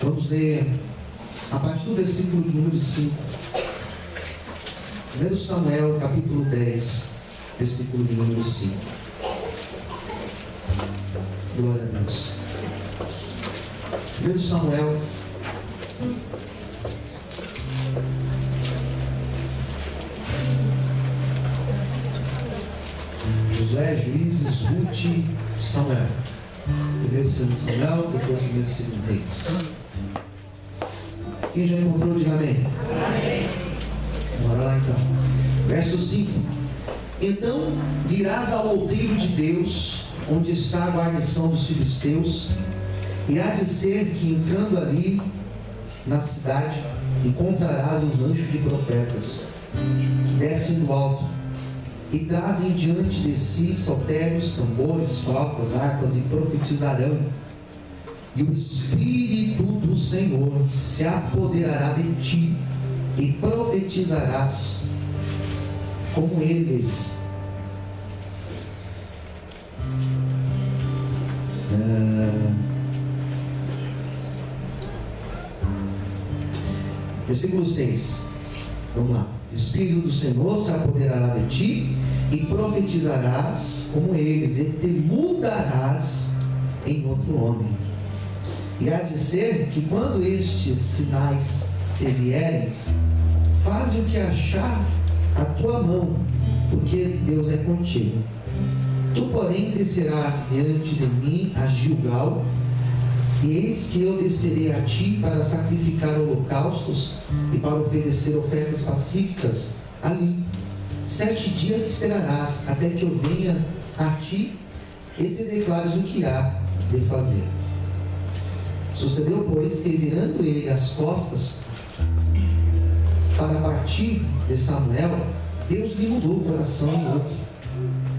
Vamos ler a partir do versículo de número 5. 1 Samuel, capítulo 10, versículo de número 5. Glória a Deus. 1 Samuel, Josué, Juízes, Ruth, Samuel. Primeiro e segundo Samuel, depois primeiro e segundo Reis. Quem já encontrou, diga amém. Amém. Bora lá então. Verso 5. Então virás ao outeiro de Deus, onde está a guarnição dos filisteus, e há de ser que entrando ali na cidade, encontrarás os anjos de profetas, que descem do alto, e trazem diante de si saltérios, tambores, flautas, harpas, e profetizarão. E o Espírito do Senhor se apoderará de ti, e profetizarás como eles. Versículo 6. Vamos lá. O Espírito do Senhor se apoderará de ti, e profetizarás como eles, e te mudarás em outro homem. E há de ser que quando estes sinais te vierem, faze o que achar a tua mão, porque Deus é contigo. Tu, porém, descerás diante de mim a Gilgal, e eis que eu descerei a ti para sacrificar holocaustos e para oferecer ofertas pacíficas ali. 7 dias esperarás até que eu venha a ti e te declares o que há de fazer. Sucedeu, pois, que virando ele as costas para partir de Samuel, Deus lhe mudou o coração em outro.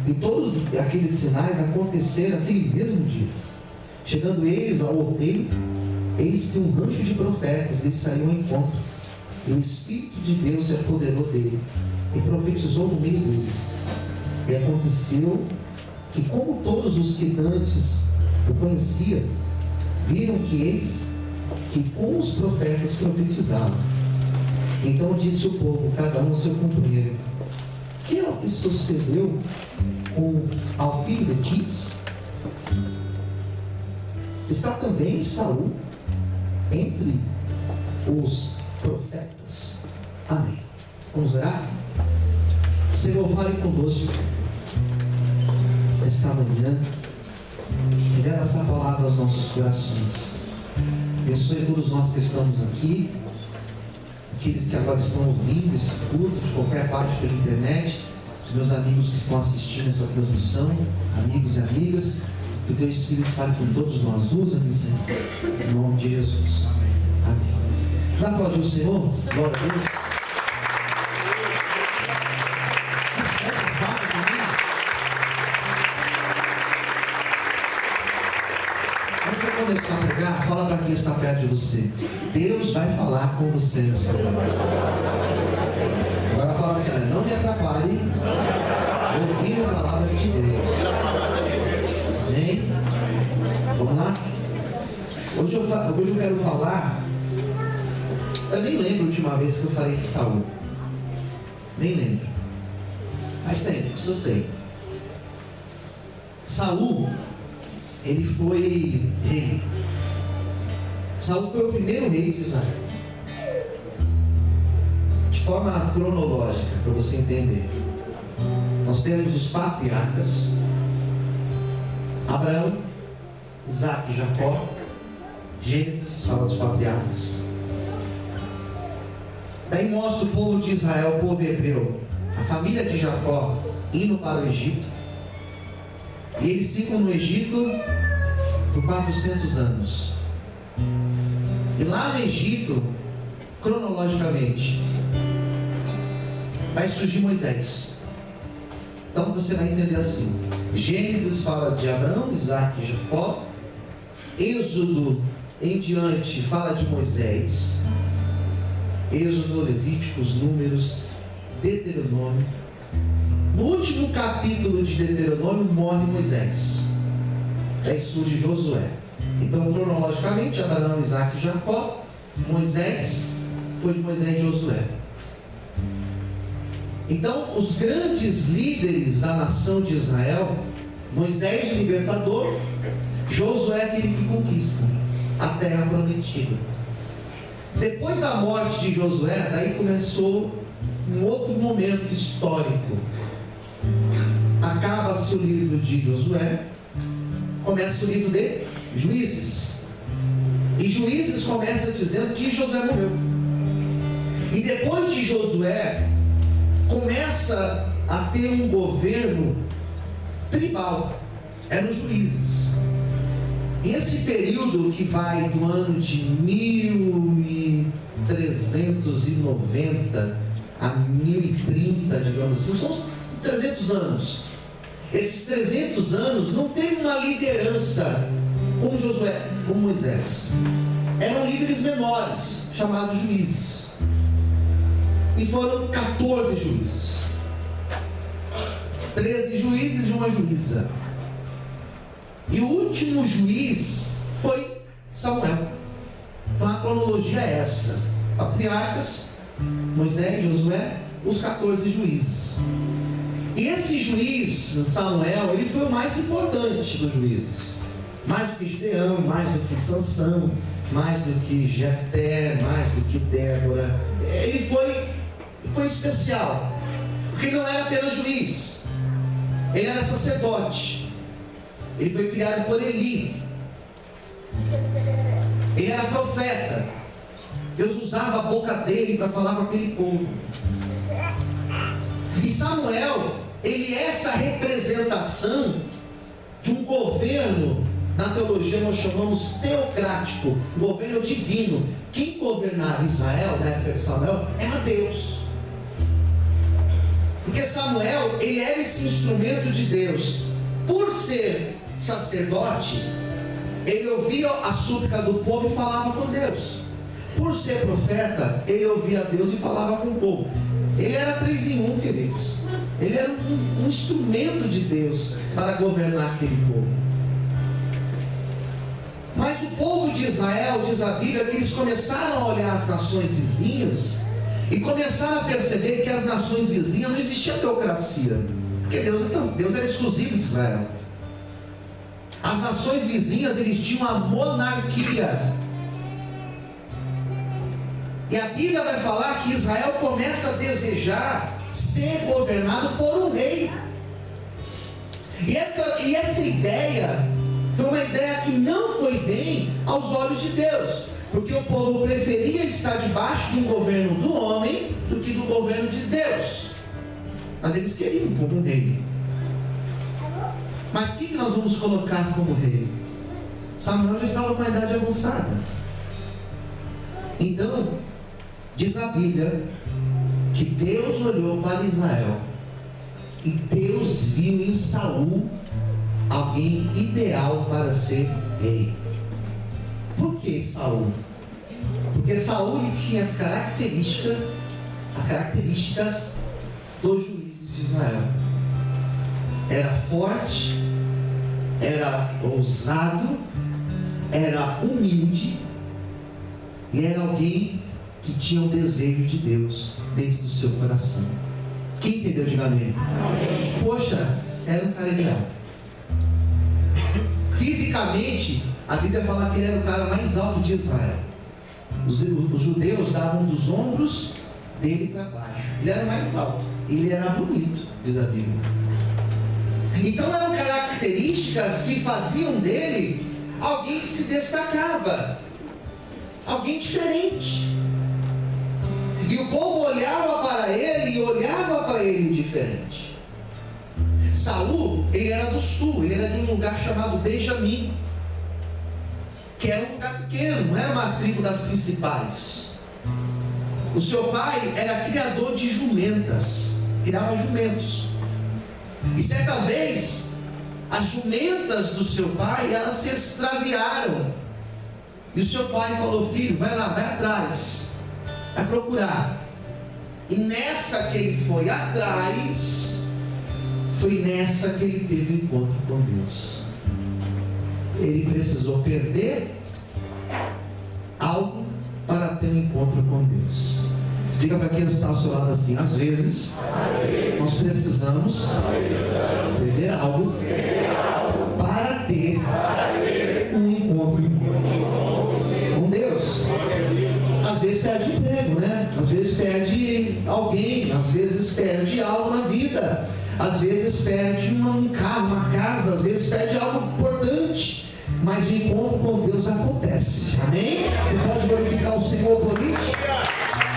E todos aqueles sinais aconteceram naquele mesmo dia. Chegando eles ao outeiro, eis que um rancho de profetas lhes saiu ao encontro, e o Espírito de Deus se apoderou dele, e profetizou no meio deles. E aconteceu que, como todos os que antes o conheciam, viram que eis que com os profetas profetizavam. Então disse o povo, cada um ao seu companheiro: que é o que sucedeu ao filho de Quis? Está também Saul entre os profetas? Amém. Vamos orar? Senhor, fale conosco esta manhã e dê essa palavra aos nossos corações. Abençoe todos nós que estamos aqui, aqueles que agora estão ouvindo esse culto de qualquer parte pela internet, os meus amigos que estão assistindo essa transmissão, amigos e amigas. Que o Teu Espírito fale com todos nós. Usa-me, Senhor, em nome de Jesus. Amém. Já aplaudiu o Senhor? Glória a Deus. Antes de começar a pregar, fala para quem está perto de você: Deus vai falar com você nessa hora. Agora fala assim: olha, não me atrapalhe ouvir a palavra de Deus. Amém? Vamos lá? Hoje eu quero falar. Eu nem lembro a última vez que eu falei de Saul. Nem lembro. Mas tem, isso eu sei. Saul, ele foi rei. Saul foi o primeiro rei de Israel. De forma cronológica, para você entender. Nós temos os patriarcas: Abraão, Isaac e Jacó. Gênesis fala dos patriarcas. Daí mostra o povo de Israel, o povo hebreu, a família de Jacó indo para o Egito. E eles ficam no Egito por 400 anos. E lá no Egito, cronologicamente, vai surgir Moisés. Então você vai entender assim: Gênesis fala de Abraão, Isaac e Jacó. Êxodo em diante fala de Moisés. Êxodo, Levíticos, Números, Deuteronômio. No último capítulo de Deuteronômio morre Moisés. Daí surge Josué. Então, cronologicamente, Abraão, Isaac e Jacó, Moisés, foi de Moisés e Josué. Então, os grandes líderes da nação de Israel, Moisés, o libertador, Josué, aquele que conquista a terra prometida. Depois da morte de Josué, daí começou um outro momento histórico. Acaba-se o livro de Josué, começa o livro de Juízes. E Juízes começa dizendo que Josué morreu. E depois de Josué, começa a ter um governo tribal. Eram os Juízes. E esse período que vai do ano de 1390 a 1030, digamos assim, são uns 300 anos. Esses 300 anos não teve uma liderança como Josué, como Moisés. Eram líderes menores, chamados juízes. E foram 14 juízes. 13 juízes e uma juíza. E o último juiz foi Samuel. Então a cronologia é essa: patriarcas, Moisés, Josué, os 14 juízes. E esse juiz, Samuel, ele foi o mais importante dos juízes. Mais do que Gideão, mais do que Sansão, mais do que Jefté, mais do que Débora. Ele foi especial, porque ele não era apenas juiz, ele era sacerdote. Ele foi criado por Eli. Ele era profeta. Deus usava a boca dele para falar com aquele povo. E Samuel, ele é essa representação de um governo. Na teologia nós chamamos teocrático, governo divino. Quem governava Israel na época de Samuel era Deus. Porque Samuel, ele era esse instrumento de Deus. Por ser sacerdote, ele ouvia a súplica do povo e falava com Deus. Por ser profeta, ele ouvia a Deus e falava com o povo. Ele era 3 em 1, queridos. Ele era um instrumento de Deus para governar aquele povo. Mas o povo de Israel, diz a Bíblia, que eles começaram a olhar as nações vizinhas e começaram a perceber que as nações vizinhas não existia teocracia, porque Deus era exclusivo de Israel. As nações vizinhas, eles tinham a monarquia. E a Bíblia vai falar que Israel começa a desejar ser governado por um rei. E essa ideia foi uma ideia que não foi bem aos olhos de Deus, porque o povo preferia estar debaixo de um governo do homem do que do governo de Deus. Mas eles queriam um rei. Mas quem que nós vamos colocar como rei? Samuel já estava com a idade avançada. Então, diz a Bíblia que Deus olhou para Israel e Deus viu em Saul alguém ideal para ser rei. Por que Saul? Porque Saul tinha as características dos juízes de Israel. Era forte, era ousado, era humilde e era alguém que tinha o desejo de Deus dentro do seu coração. Quem entendeu, diga amém. Poxa, era um cara ideal. Fisicamente, a Bíblia fala que ele era o cara mais alto de Israel. Os judeus davam dos ombros dele para baixo. Ele era mais alto, ele era bonito, diz a Bíblia. Então eram características que faziam dele alguém que se destacava, alguém diferente. E o povo olhava para ele e olhava para ele diferente. Saul, ele era do sul, ele era de um lugar chamado Benjamim, que era um lugar pequeno, não era uma tribo das principais. O seu pai era criador de jumentas, criava jumentos. E certa vez, as jumentas do seu pai, elas se extraviaram. E o seu pai falou: filho, vai lá, vai atrás, vai procurar. E nessa que ele foi atrás, foi nessa que ele teve um encontro com Deus. ele precisou perder algo para ter um encontro com Deus. Diga para quem está ao seu lado assim: às vezes nós precisamos perder algo para ter um encontro com Deus. Às vezes perde emprego, né? Às vezes perde alguém, às vezes perde algo na vida, às vezes perde um carro, uma casa, às vezes perde algo importante, mas o encontro com Deus acontece. Amém? Você pode glorificar o Senhor por isso?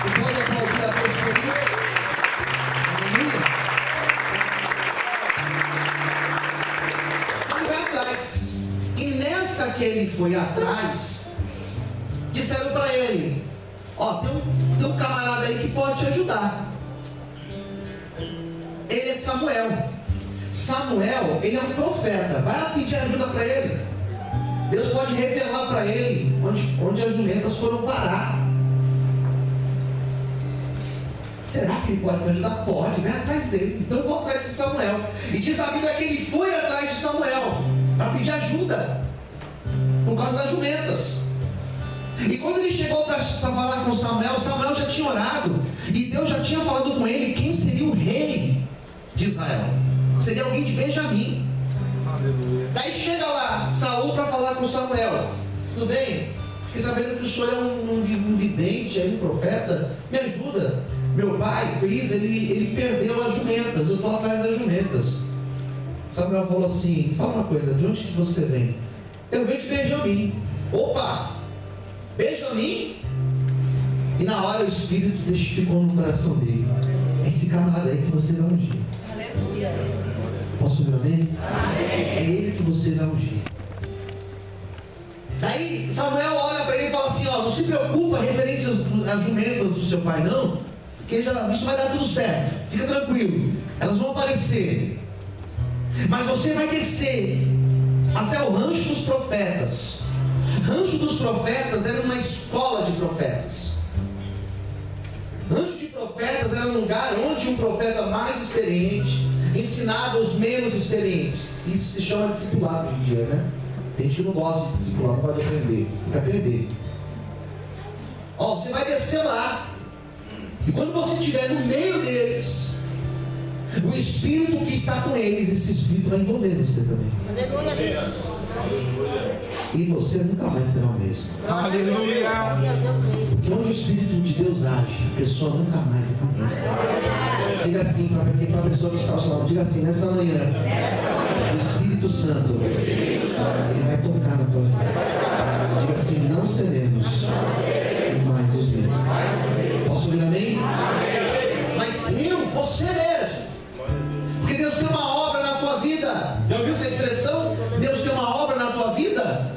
Você pode aplaudir a Deus por isso? Aleluia! Ele vai atrás. E nessa que ele foi atrás, disseram para ele: ó, tem um camarada aí que pode te ajudar. Ele é Samuel. Samuel, ele é um profeta. Vai lá pedir ajuda para ele. Deus pode revelar para ele onde as jumentas foram parar. Será que ele pode me ajudar? Pode, vai atrás dele. Então eu vou atrás de Samuel. E diz a Bíblia que ele foi atrás de Samuel para pedir ajuda por causa das jumentas. E quando ele chegou para falar com Samuel, Samuel já tinha orado e Deus já tinha falado com ele quem seria o rei de Israel. Seria alguém de Benjamim. Aleluia. Daí chega lá Saul para falar com Samuel: tudo bem? Fiquei sabendo que o senhor é um vidente, é um profeta. Me ajuda. Meu pai, ele perdeu as jumentas. Eu estou atrás das jumentas. Samuel falou assim: fala uma coisa, de onde que você vem? Eu venho de Benjamim. Opa! Benjamim? E na hora o Espírito testificou no coração dele: é esse camarada aí que você vai ungir. Aleluia. Posso ver amém? É ele que você vai ungir. Daí Samuel olha para ele e fala assim: ó, não se preocupa referente às jumentas do seu pai não, porque isso vai dar tudo certo, fica tranquilo, elas vão aparecer, mas você vai descer até o rancho dos profetas. Rancho dos profetas era uma escola de profetas. Rancho de profetas era um lugar onde um profeta mais experiente ensinava os menos experientes. Isso se chama discipulado hoje em dia, né? Tem gente que não gosta de discipulado, não pode aprender, tem que aprender. Ó, você vai descer lá, e quando você estiver no meio deles, o Espírito que está com eles, esse Espírito vai envolver você também. Aleluia. E você nunca mais será o mesmo. Aleluia. Porque onde o Espírito de Deus age, a pessoa nunca mais é a mesma. Diga assim para a pessoa que está ao seu lado, diga assim: nessa manhã, o Espírito Santo, ele vai tocar na tua vida. Diga assim: não seremos mais os mesmos. Posso ouvir amém? Mas você mesmo. Porque Deus tem uma obra na tua vida. Já ouviu essa expressão? Deus tem uma obra na tua vida.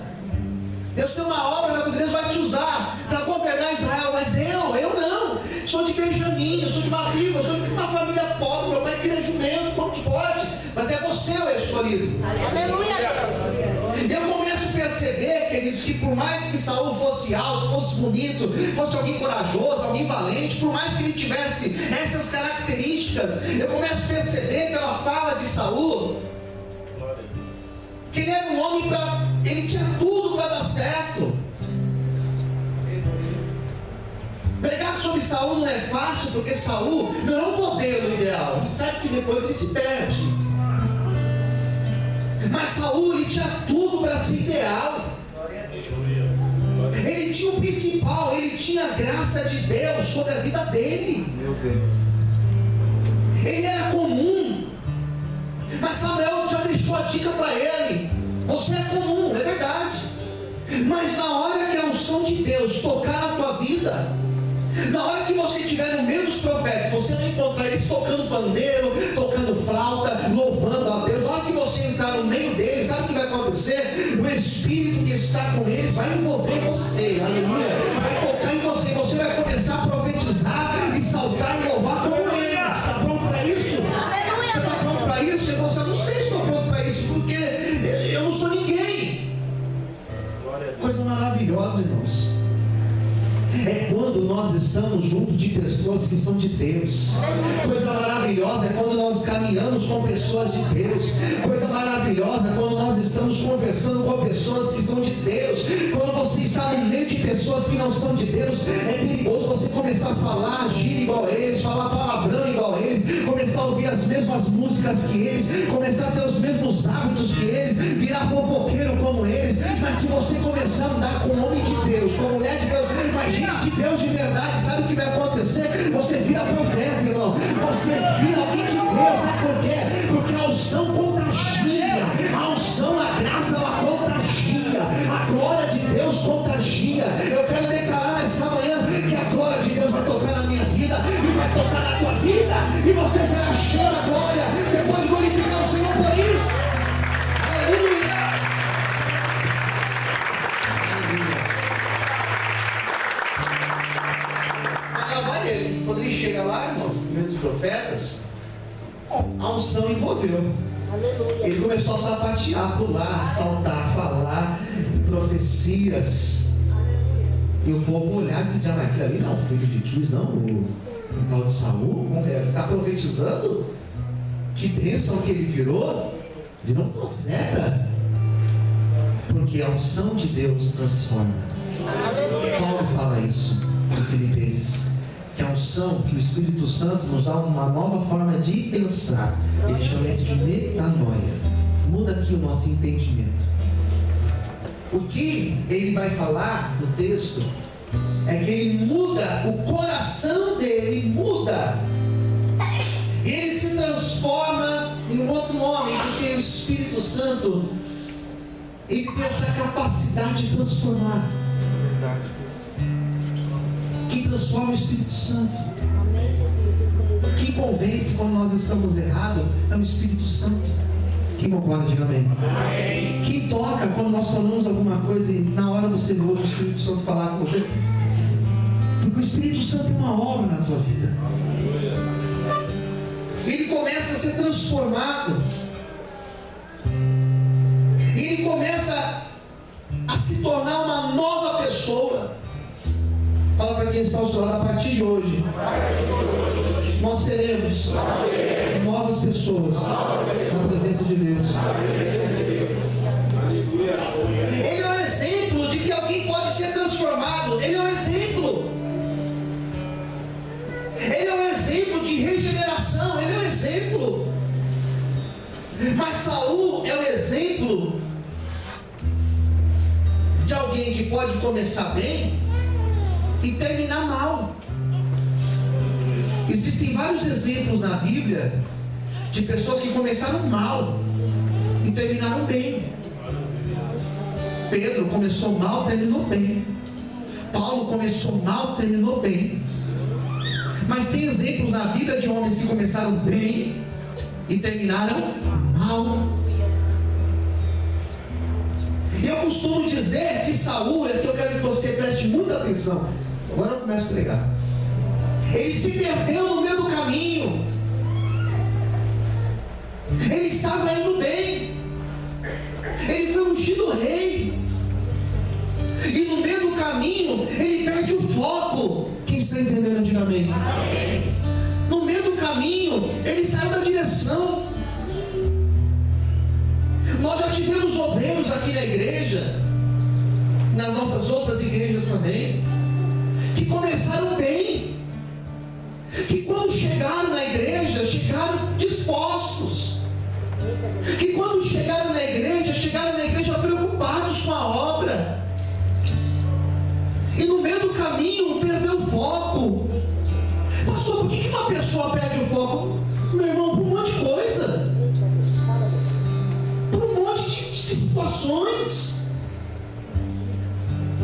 Deus tem uma obra na tua vida. Deus vai te usar para governar Israel. Mas eu não. Sou de Benjamim, eu sou de uma riba, eu sou de uma família pobre. Meu pai queria jumento, como que pode? Mas é você o escolhido. Aleluia. Eu começo a perceber, queridos, que por mais que Saul fosse alto, fosse bonito, fosse alguém corajoso, alguém valente, por mais que ele tivesse essas características, eu começo a perceber pela fala de Saul que ele era um homem ele tinha tudo para dar certo. Pregar sobre Saul não é fácil, porque Saul não é um modelo ideal. A gente sabe que depois ele se perde. Mas Saul, ele tinha tudo para ser ideal. Ele tinha o principal, ele tinha a graça de Deus sobre a vida dele. Meu Deus. Ele era comum. Mas Samuel já deixou a dica para ele: você é comum, é verdade. Mas na hora que a unção de Deus tocar na tua vida, na hora que você estiver no meio dos profetas, você vai encontrar eles tocando pandeiro, tocando flauta, louvando a Deus. Na hora que você entrar no meio deles, sabe o que vai acontecer? O Espírito que está com eles vai envolver você, aleluia, vai tocar em você. Você vai começar a profetizar e saltar e louvar como eles. Está pronto para isso? Você está pronto para isso? Eu não sei se estou pronto para isso, porque eu não sou ninguém. Coisa maravilhosa, irmãos. é quando nós estamos junto de pessoas que são de Deus. Coisa maravilhosa é quando nós caminhamos com pessoas de Deus. Coisa maravilhosa é quando nós estamos conversando com pessoas que são de Deus. Quando você está no meio de pessoas que não são de Deus, é perigoso você começar a falar, agir igual a eles, falar palavrão igual a eles, começar a ouvir as mesmas músicas que eles, começar a ter os mesmos hábitos que eles, virar fofoqueiro como eles. Mas se você começar a andar com homem de Deus, com mulher de Deus, mas gente de Deus de verdade, sabe o que vai acontecer? Você vira profeta, irmão. Você vira alguém de Deus. Sabe por quê? Porque a unção contagia. A unção, a graça, ela contagia. A glória de Deus contagia. Eu quero declarar nessa manhã que a glória de Deus vai tocar na minha vida e vai tocar na tua vida, e você será cheio da glória. Você pode glorificar o Senhor por isso. Aleluia. Quando ele chega lá, irmãos, os primeiros profetas, a unção envolveu. Aleluia. Ele começou a sapatear, pular, saltar, falar profecias. Aleluia. E o povo olhava e dizia: mas aquilo ali não, o filho de Quis, não, o tal de Saul, está profetizando? Que bênção que ele virou um profeta. Porque a unção de Deus transforma. Aleluia. Paulo fala isso em Filipenses, que a unção, que o Espírito Santo nos dá uma nova forma de pensar. Ele chama isso de metanoia. Muda aqui o nosso entendimento. O que ele vai falar no texto é que ele muda, o coração dele muda. E ele se transforma em um outro homem, porque o Espírito Santo, ele tem essa capacidade de transformar. Quem transforma o Espírito Santo. Quem convence quando nós estamos errados é o Espírito Santo. Quem concorda, diga amém. Quem toca quando nós falamos alguma coisa e na hora você ouve o Espírito Santo falar com você. Porque o Espírito Santo tem uma obra na tua vida. Ele começa a ser transformado. E ele começa a se tornar uma nova pessoa. Fala para quem está ao seu lado: a partir de hoje, nós seremos novas pessoas na presença de Deus. Ele é um exemplo de que alguém pode ser transformado. Ele é um exemplo. Ele é um exemplo de regeneração. Ele é um exemplo. Mas Saul é um exemplo de alguém que pode começar bem e terminar mal. Existem vários exemplos na Bíblia de pessoas que começaram mal e terminaram bem. Pedro começou mal, terminou bem. Paulo começou mal, terminou bem. Mas tem exemplos na Bíblia de homens que começaram bem e terminaram mal. E eu costumo dizer que Saul, é que eu quero que você preste muita atenção. Agora eu começo a pregar. Ele se perdeu no meio do caminho. Ele estava indo bem. Ele foi ungido rei. E no meio do caminho, ele perde o foco. Quem está entendendo, diga amém. No meio do caminho, ele saiu da direção. Nós já tivemos obreiros aqui na igreja, nas nossas outras igrejas também, que começaram bem, que quando chegaram na igreja, chegaram dispostos, que quando chegaram na igreja preocupados com a obra, e no meio do caminho perdeu o foco. Pastor, por que uma pessoa perde o foco? Meu irmão, por um monte de coisa, por um monte de situações.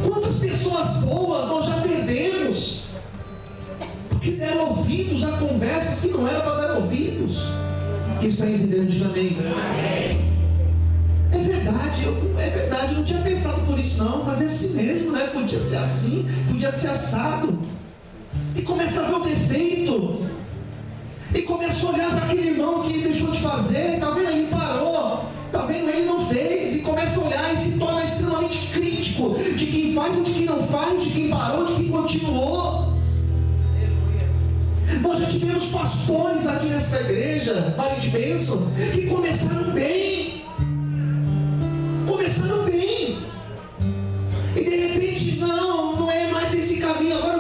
Quantas pessoas boas nós já perdemos porque deram ouvidos a conversas que não eram para dar ouvidos. Quem está entendendo, diga amém. É verdade, eu não tinha pensado por isso não, mas é assim mesmo, né? Podia ser assim, podia ser assado. E começa a ver o defeito, e começa a olhar para aquele irmão que deixou de fazer, tá vendo? Ele parou, tá vendo? Ele não fez, e começa a olhar e se torna extremamente crítico de quem faz ou de quem não faz, de quem parou, de quem continuou. Nós já tivemos pastores aqui nessa igreja, Vale de Bênção, que começaram bem. E de repente, não é mais esse caminho. Agora